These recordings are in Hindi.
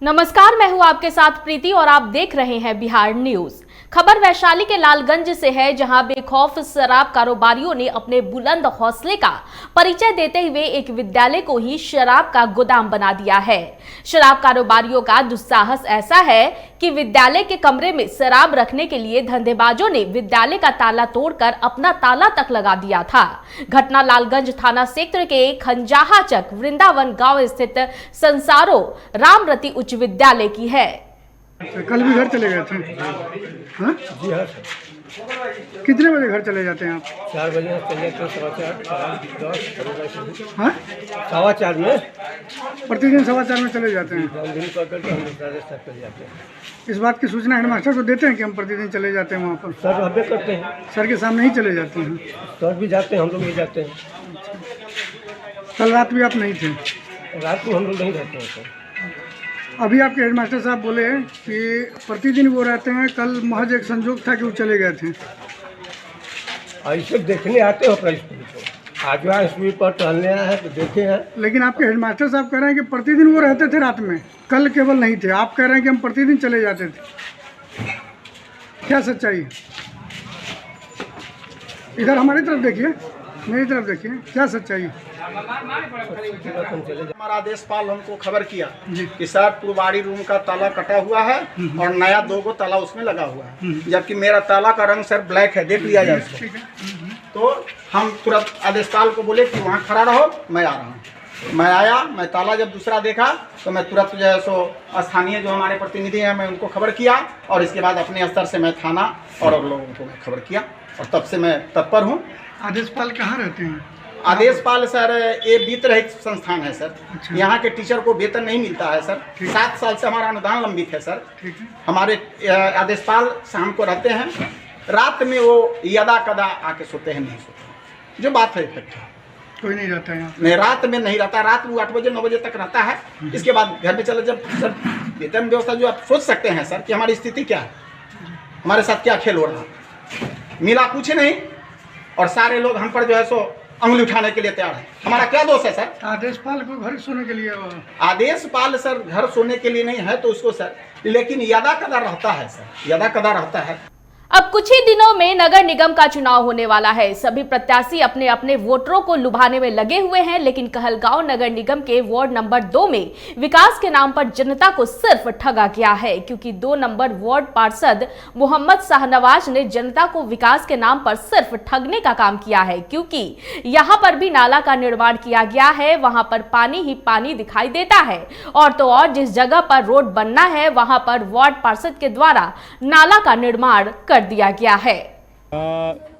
नमस्कार, मैं हूं आपके साथ प्रीति और आप देख रहे हैं बिहार न्यूज। खबर वैशाली के लालगंज से है, जहां बेखौफ शराब कारोबारियों ने अपने बुलंद हौसले का परिचय देते हुए एक विद्यालय को ही शराब का गोदाम बना दिया है। शराब कारोबारियों का दुस्साहस ऐसा है कि विद्यालय के कमरे में शराब रखने के लिए धंधेबाजों ने विद्यालय का ताला तोड़कर अपना ताला तक लगा दिया था। घटना लालगंज थाना क्षेत्र के खंजाहाचक वृंदावन गांव स्थित संसारो रामरती उच्च विद्यालय की है। कल भी घर चले गए थे? हाँ? जी हाँ सर। कितने बजे घर चले जाते हैं आप? 4 बजे चले जाते हैं, 4:15 हाँ? 4:15 में प्रतिदिन 4:15 में चले जाते हैं। दिन पकड़ के हम लोग राजस्थान चले जाते हैं। इस बात की सूचना हेडमास्टर को देते हैं कि हम प्रतिदिन चले जाते हैं वहाँ पर? सर हमें करते हैं, सर के सामने ही चले जाते हैं? सर भी जाते हैं, हम लोग भी जाते हैं। कल रात भी आप नहीं थे? रात को हम लोग नहीं रहते हैं सर। अभी आपके हेडमास्टर साहब बोले कि प्रतिदिन वो रहते हैं, कल महज एक संजोग था कि वो चले गए थे। ऐसे देखने आते हो अपना स्कूल को, आज वहाँ स्कूल पर टहलने आए हैं तो देखे हैं। लेकिन आपके हेडमास्टर साहब कह रहे हैं कि प्रतिदिन वो रहते थे रात में, कल केवल नहीं थे। आप कह रहे हैं कि हम प्रतिदिन चले जाते थे। क्या सच्चाई? इधर हमारी तरफ देखिए, मेरी तरफ देखिए, क्या सच्चाई है? हमारा आदेशपाल हमको खबर किया कि सर पुरवाड़ी रूम का ताला कटा हुआ है और नया 2 ताला उसमें लगा हुआ है, जबकि मेरा ताला का रंग सर ब्लैक है, देख लिया जाए इसको। तो हम तुरंत आदेशपाल को बोले कि वहाँ खड़ा रहो, मैं आ रहा हूँ। मैं आया, मैं ताला जब दूसरा देखा तो मैं तुरंत जो है सो स्थानीय जो हमारे प्रतिनिधि हैं मैं उनको खबर किया और इसके बाद अपने स्तर से मैं थाना और लोगों को मैं खबर किया और तब से मैं तत्पर हूँ। आदेशपाल कहाँ रहते हैं? आदेशपाल सर ये वित्त रहित संस्थान है सर। यहाँ के टीचर को वेतन नहीं मिलता है सर। 7 साल से हमारा अनुदान लंबित है सर। हमारे आदेशपाल शाम को रहते हैं, रात में वो यदा कदा आके सोते हैं, नहीं सोते, जो बात है इफेक्ट है। कोई नहीं रहता है यहाँ? नहीं, रात में नहीं रहता। रात में 8 बजे 9 बजे तक रहता है। इसके बाद घर में चले। जब सर वेतन व्यवस्था जो आप सोच सकते हैं सर कि हमारी स्थिति क्या है, हमारे साथ क्या खेल हो रहा है। मिला कुछ नहीं और सारे लोग हम पर जो है सो अंगुली उठाने के लिए तैयार है। हमारा क्या दोष है सर? आदेशपाल को घर सोने के लिए? आदेशपाल सर घर सोने के लिए नहीं है तो उसको सर, लेकिन यदा कदा रहता है सर, यदा कदा रहता है। अब कुछ ही दिनों में नगर निगम का चुनाव होने वाला है। सभी प्रत्याशी अपने अपने वोटरों को लुभाने में लगे हुए हैं, लेकिन कहलगांव नगर निगम के वार्ड नंबर 2 में विकास के नाम पर जनता को सिर्फ ठगा गया है, क्योंकि 2 नंबर वार्ड पार्षद मोहम्मद शाहनवाज ने जनता को विकास के नाम पर सिर्फ ठगने का काम किया है। क्योंकि यहां पर भी नाला का निर्माण किया गया है, वहां पर पानी ही पानी दिखाई देता है, और तो और जिस जगह पर रोड बनना है वहां पर वार्ड पार्षद के द्वारा नाला का निर्माण दिया गया है।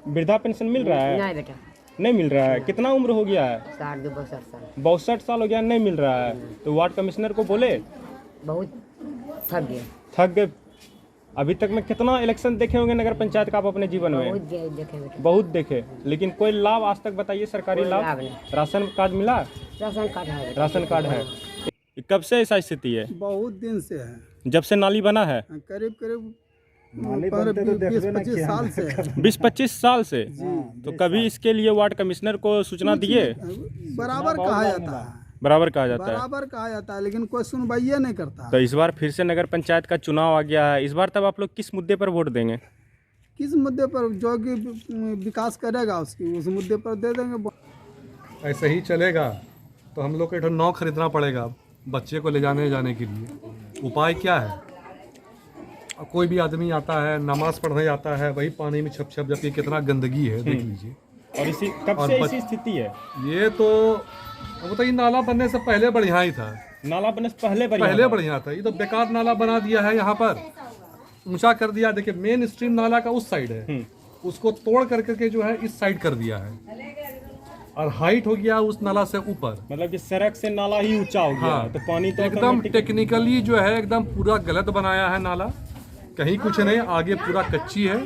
वृद्धा पेंशन मिल रहा है? नहीं बेटा, नहीं मिल रहा है। कितना उम्र हो गया है? 62 साल। 62 साल हो गया, नहीं मिल रहा है। तो वार्ड कमिश्नर को बोले? बहुत थक गए। थक गए। अभी तक में कितना इलेक्शन देखे होंगे नगर पंचायत का आप अपने जीवन में? बहुत देखे बेटा, बहुत देखे, लेकिन कोई लाभ आज तक बताइए, सरकारी लाभ? राशन कार्ड मिला? राशन कार्ड है। राशन कार्ड है। कब से ऐसा स्थिति है? बहुत दिन से है, जब से नाली बना है। करीब करीब 20-25 साल से। 20-25 साल से? तो कभी इसके लिए वार्ड कमिश्नर को सूचना दिए? बराबर कहा जाता है, बराबर कहा जाता है, बराबर कहा जाता है, लेकिन कोई सुनवाई नहीं करता। तो इस बार फिर से नगर पंचायत का चुनाव आ गया है। इस बार तब आप लोग किस मुद्दे पर वोट देंगे? किस मुद्दे पर? जो कि विकास करेगा उसकी, उस मुद्दे पर दे देंगे। ऐसे ही चलेगा तो हम लोग को एक नाव खरीदना पड़ेगा बच्चे को ले जाने के लिए। उपाय क्या है? कोई भी आदमी आता है, नमाज पढ़ने जाता है, वही पानी में छप छप, जबकि कितना गंदगी है, देख लीजिए। और इसी कब से ऐसी स्थिति है? ये तो बताइए, नाला बनने से पहले बढ़िया ही था। नाला बनने से पहले बढ़िया था। ये तो बेकार नाला बना दिया है, यहाँ पर ऊंचा कर दिया। देखिए मेन स्ट्रीम नाला का उस साइड है, उसको तोड़ करके जो है इस साइड कर दिया है और हाइट हो गया उस नाला से ऊपर। मतलब कि सड़क से नाला ही ऊंचा हो गया। हाँ, तो पानी तो एकदम टेक्निकली जो है एकदम पूरा गलत बनाया है नाला। कहीं कुछ नहीं, आगे पूरा कच्ची है।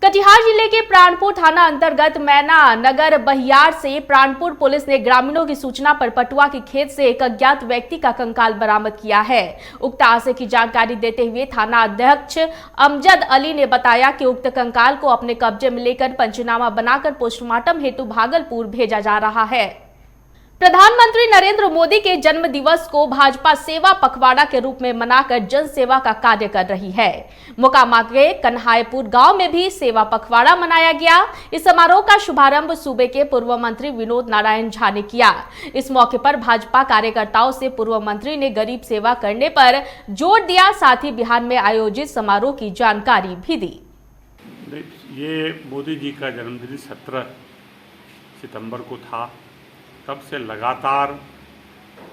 कटिहार जिले के प्राणपुर थाना अंतर्गत मैना नगर बहियार से प्राणपुर पुलिस ने ग्रामीणों की सूचना पर पटुआ के खेत से एक अज्ञात व्यक्ति का कंकाल बरामद किया है। उक्त हादसे की जानकारी देते हुए थाना अध्यक्ष अमजद अली ने बताया कि उक्त कंकाल को अपने कब्जे में लेकर पंचनामा बनाकर पोस्टमार्टम हेतु भागलपुर भेजा जा रहा है। प्रधानमंत्री नरेंद्र मोदी के जन्म दिवस को भाजपा सेवा पखवाड़ा के रूप में मनाकर जन सेवा का कार्य कर रही है। मोकामा के कन्हाईपुर गांव में भी सेवा पखवाड़ा मनाया गया। इस समारोह का शुभारंभ सूबे के पूर्व मंत्री विनोद नारायण झा ने किया। इस मौके पर भाजपा कार्यकर्ताओं से पूर्व मंत्री ने गरीब सेवा करने पर जोर दिया, साथ ही बिहार में आयोजित समारोह की जानकारी भी दी। ये मोदी जी का जन्मदिन 17 सितंबर को था, तब से लगातार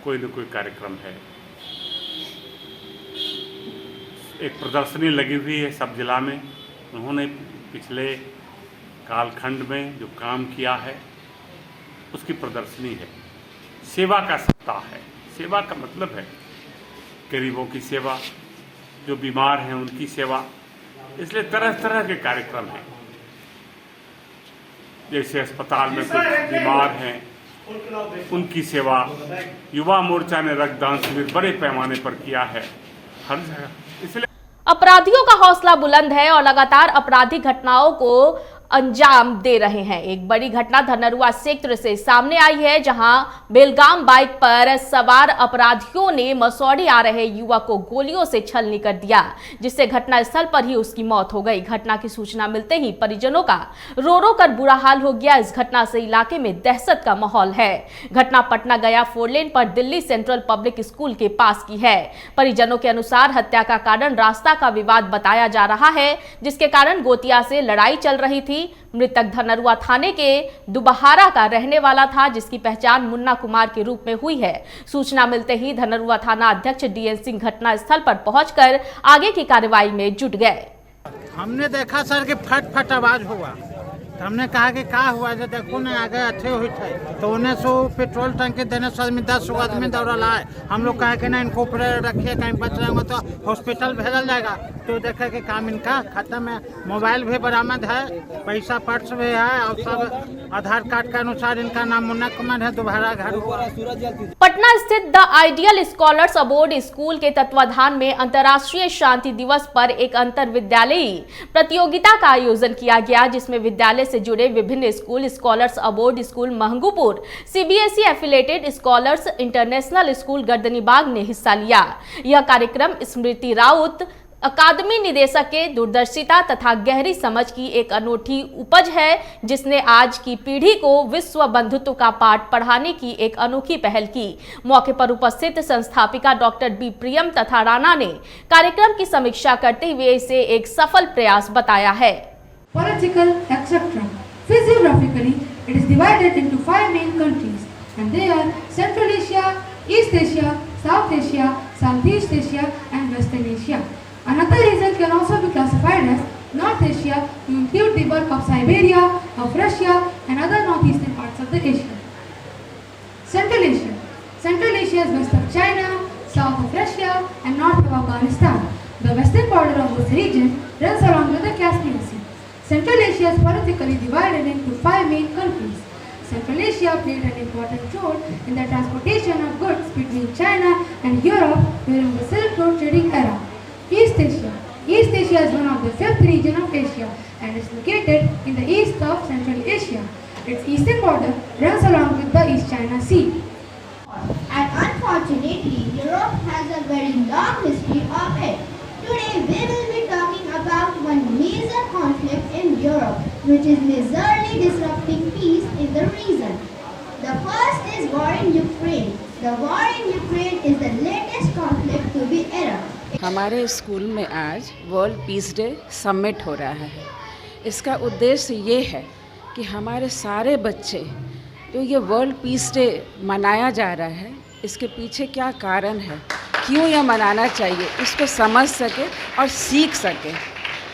कोई न कोई कार्यक्रम है। एक प्रदर्शनी लगी हुई है सब जिला में। उन्होंने पिछले कालखंड में जो काम किया है उसकी प्रदर्शनी है। सेवा का सप्ताह है। सेवा का मतलब है गरीबों की सेवा, जो बीमार हैं उनकी सेवा, इसलिए तरह तरह के कार्यक्रम हैं। जैसे अस्पताल में कुछ बीमार हैं उनकी सेवा, युवा मोर्चा ने रक्तदान शिविर बड़े पैमाने पर किया है हर जगह। इसलिए अपराधियों का हौसला बुलंद है और लगातार आपराधिक घटनाओं को अंजाम दे रहे हैं। एक बड़ी घटना धनरुआ क्षेत्र से सामने आई है, जहां बेलगाम बाइक पर सवार अपराधियों ने मसौड़ी आ रहे युवक को गोलियों से छलनी कर दिया, जिससे घटनास्थल पर ही उसकी मौत हो गई। घटना की सूचना मिलते ही परिजनों का रो रो कर बुरा हाल हो गया। इस घटना से इलाके में दहशत का माहौल है। घटना पटना गया 4 लेन पर दिल्ली सेंट्रल पब्लिक स्कूल के पास की है। परिजनों के अनुसार हत्या का कारण रास्ता का विवाद बताया जा रहा है, जिसके कारण गोतिया से लड़ाई चल रही थी। मृतक धनरुआ थाने के दुबहारा का रहने वाला था, जिसकी पहचान मुन्ना कुमार के रूप में हुई है। सूचना मिलते ही धनरुआ थाना अध्यक्ष डीएन सिंह घटना स्थल पर पहुंचकर आगे की कार्रवाई में जुट गए। हमने देखा सर कि फट फट आवाज हुआ, तो हमने कहा कि क्या हुआ है, देखो ना आगे अच्छे हुई थे, तो उन्हें सो पेट्रोल टंकी देने से आदमी 10 आदमी दौड़ा लाए। हम लोग कहे कि ना इनको ऊपर रखिए, कहीं बच रहे होंगे तो हॉस्पिटल भेजा जाएगा। तो देखे कि काम इनका खत्म है। मोबाइल भी बरामद है, पैसा पर्स भी है, और सब आधार कार्ड के अनुसार इनका नाम मुन्ना कुमार है, दोबारा घर। पटना स्थित the ideal scholars abode school के तत्वाधान में अंतर्राष्ट्रीय शांति दिवस पर एक अंतर विद्यालयी प्रतियोगिता का आयोजन किया गया, जिसमें विद्यालय से जुड़े विभिन्न school, scholars abode school Mahangupur, CBSE affiliated scholars international school Gardanibagh ने हिस्सा लिया। यह कार्यक्रम स्मृति राउत अकादमी निदेशक के दूरदर्शिता तथा गहरी समझ की एक अनूठी उपज है, जिसने आज की पीढ़ी को विश्व बंधुत्व का पाठ पढ़ाने की एक अनोखी पहल की। मौके पर उपस्थित संस्थापिका डॉक्टर बी प्रियम तथा राणा ने कार्यक्रम की समीक्षा करते हुए इसे एक सफल प्रयास बताया है। Political, etc. Physiographically, it is divided into 5 main countries, and they are Central Asia, East Asia, South Asia, Southeast Asia, and Western Asia. Another region can also be classified as North Asia, to include the bulk of Siberia, of Russia, and other northeastern parts of the Asia. Central Asia. Central Asia is west of China, south of Russia, and north of Afghanistan. The western border of this region runs along with the Caspian Sea. Central Asia is politically divided into 5 main countries. Central Asia played an important role in the transportation of goods between China and Europe during the Silk Road trading era. East Asia. East Asia is one of the 5th region of Asia and is located in the east of Central Asia. Its eastern border runs along with the East China Sea. And unfortunately, Europe has a very long history of it. Today we will be talking about one major conflict in Europe, which is majorly disrupting peace in the region. The first is war in Ukraine. The war in Ukraine is the latest conflict to be erupted. हमारे स्कूल में आज वर्ल्ड पीस डे समिट हो रहा है। इसका उद्देश्य ये है कि हमारे सारे बच्चे जो ये वर्ल्ड पीस डे मनाया जा रहा है, इसके पीछे क्या कारण है, क्यों यह मनाना चाहिए, इसको समझ सके और सीख सके।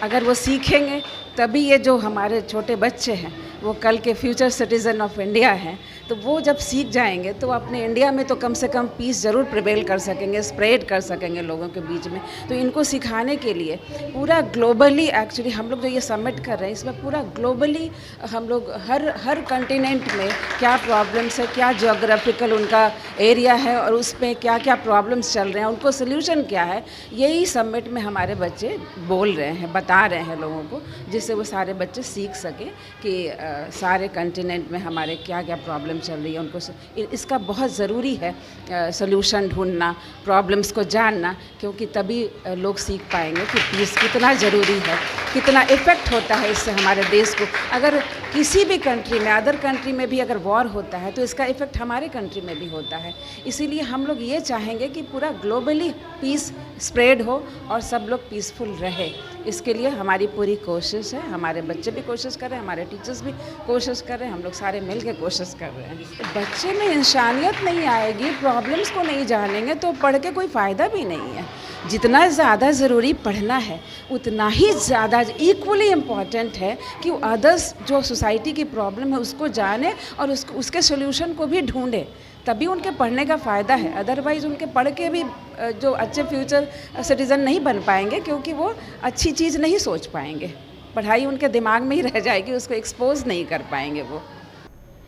अगर वो सीखेंगे तभी ये जो हमारे छोटे बच्चे हैं वो कल के फ्यूचर सिटीज़न ऑफ इंडिया हैं, तो वो जब सीख जाएंगे तो अपने इंडिया में तो कम से कम पीस ज़रूर प्रिवेल कर सकेंगे, स्प्रेड कर सकेंगे लोगों के बीच में। तो इनको सिखाने के लिए पूरा ग्लोबली एक्चुअली हम लोग जो ये सबमिट कर रहे हैं, इसमें पूरा ग्लोबली हम लोग हर कंटिनेंट में क्या प्रॉब्लम्स है, क्या जियोग्राफिकल उनका एरिया है और उस पर क्या क्या प्रॉब्लम्स चल रहे हैं, उनको सोल्यूशन क्या है, यही सबमिट में हमारे बच्चे बोल रहे हैं, बता रहे हैं लोगों को, जिससे वो सारे बच्चे सीख सकें कि सारे कंटिनेंट में हमारे क्या क्या प्रॉब्लम चल रही है, उनको इसका बहुत ज़रूरी है सल्यूशन ढूंढना, प्रॉब्लम्स को जानना, क्योंकि तभी लोग सीख पाएंगे कि पीस कितना ज़रूरी है, कितना इफ़ेक्ट होता है इससे हमारे देश को। अगर किसी भी कंट्री में, अदर कंट्री में भी अगर वॉर होता है तो इसका इफ़ेक्ट हमारे कंट्री में भी होता है। इसीलिए हम लोग ये चाहेंगे कि पूरा ग्लोबली पीस स्प्रेड हो और सब लोग पीसफुल रहे। इसके लिए हमारी पूरी कोशिश है, हमारे बच्चे भी कोशिश कर रहे हैं, हमारे टीचर्स भी कोशिश कर रहे हैं, हम लोग सारे मिल के कोशिश कर रहे हैं। बच्चे में इंसानियत नहीं आएगी, प्रॉब्लम्स को नहीं जानेंगे तो पढ़ के कोई फ़ायदा भी नहीं है। जितना ज़्यादा ज़रूरी पढ़ना है उतना ही ज़्यादा इक्वली इम्पॉर्टेंट है कि अदर्स जो सोसाइटी की प्रॉब्लम है उसको जाने और उसके सोल्यूशन को भी ढूंढे, तभी उनके पढ़ने का फ़ायदा है। अदरवाइज़ उनके पढ़ के भी जो अच्छे फ्यूचर सिटीज़न नहीं बन पाएंगे, क्योंकि वो अच्छी चीज़ नहीं सोच पाएंगे, पढ़ाई उनके दिमाग में ही रह जाएगी, उसको एक्सपोज नहीं कर पाएंगे वो।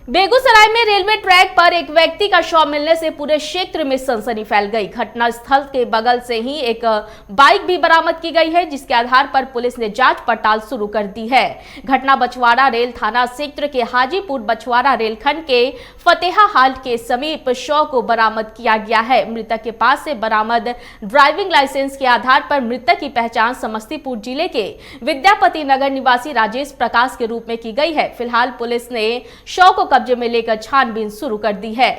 बेगूसराय में रेलवे ट्रैक पर एक व्यक्ति का शव मिलने से पूरे क्षेत्र में सनसनी फैल गई। घटना स्थल के बगल से ही एक बाइक भी बरामद की गई है, जिसके आधार पर पुलिस ने जांच पड़ताल शुरू कर दी है। घटना बछवाड़ा रेल थाना क्षेत्र के हाजीपुर बछवाड़ा रेलखंड के फतेहा हाल के समीप शव को बरामद किया गया है। मृतक के पास से बरामद ड्राइविंग लाइसेंस के आधार पर मृतक की पहचान समस्तीपुर जिले के विद्यापति नगर निवासी राजेश प्रकाश के रूप में की गई है। फिलहाल पुलिस ने शव को कब्जे में लेकर छानबीन शुरू कर दी है।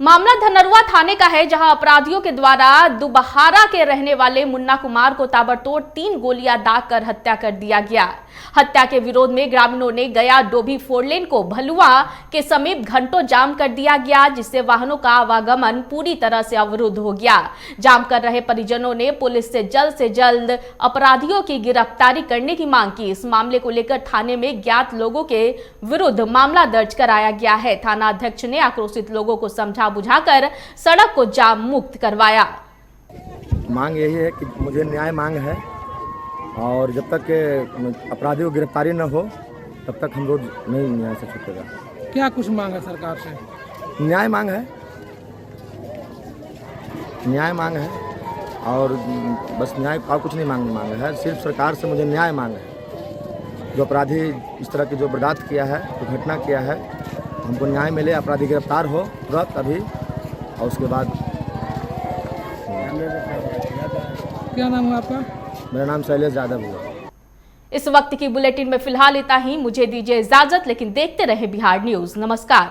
मामला धनरुआ थाने का है, जहां अपराधियों के द्वारा दुबहारा के रहने वाले मुन्ना कुमार को ताबड़तोड़ 3 गोलियां दागकर हत्या कर दिया गया। हत्या के विरोध में ग्रामीणों ने गया डोभी 4 लेन को भलुआ के समीप घंटों जाम कर दिया गया, जिससे वाहनों का आवागमन पूरी तरह से अवरुद्ध हो गया। जाम कर रहे परिजनों ने पुलिस से जल्द अपराधियों की गिरफ्तारी करने की मांग की। इस मामले को लेकर थाने में ज्ञात लोगों के विरुद्ध मामला दर्ज कराया गया है। थाना अध्यक्ष ने आक्रोशित लोगों को समझा बुझाकर सड़क को जाम मुक्त करवाया। मांग यही है कि मुझे न्याय मांग है, और जब तक के अपराधी को गिरफ्तारी न हो तब तक हम लोग नहीं न्याय से छूटेगा। क्या कुछ मांग है सरकार से? न्याय मांग है, न्याय मांग है, और बस न्याय और कुछ नहीं मांग है, सिर्फ सरकार से मुझे न्याय मांग है। जो अपराधी इस तरह की जो बर्दाश्त किया है, जो घटना किया है, हमको न्याय मिले, अपराधी गिरफ्तार हो तुरंत अभी, और उसके बाद। क्या नाम है आपका? मेरा नाम शैलेश यादव हुआ। इस वक्त की बुलेटिन में फिलहाल इतना ही। मुझे दीजिए इजाजत, लेकिन देखते रहे बिहार न्यूज। नमस्कार।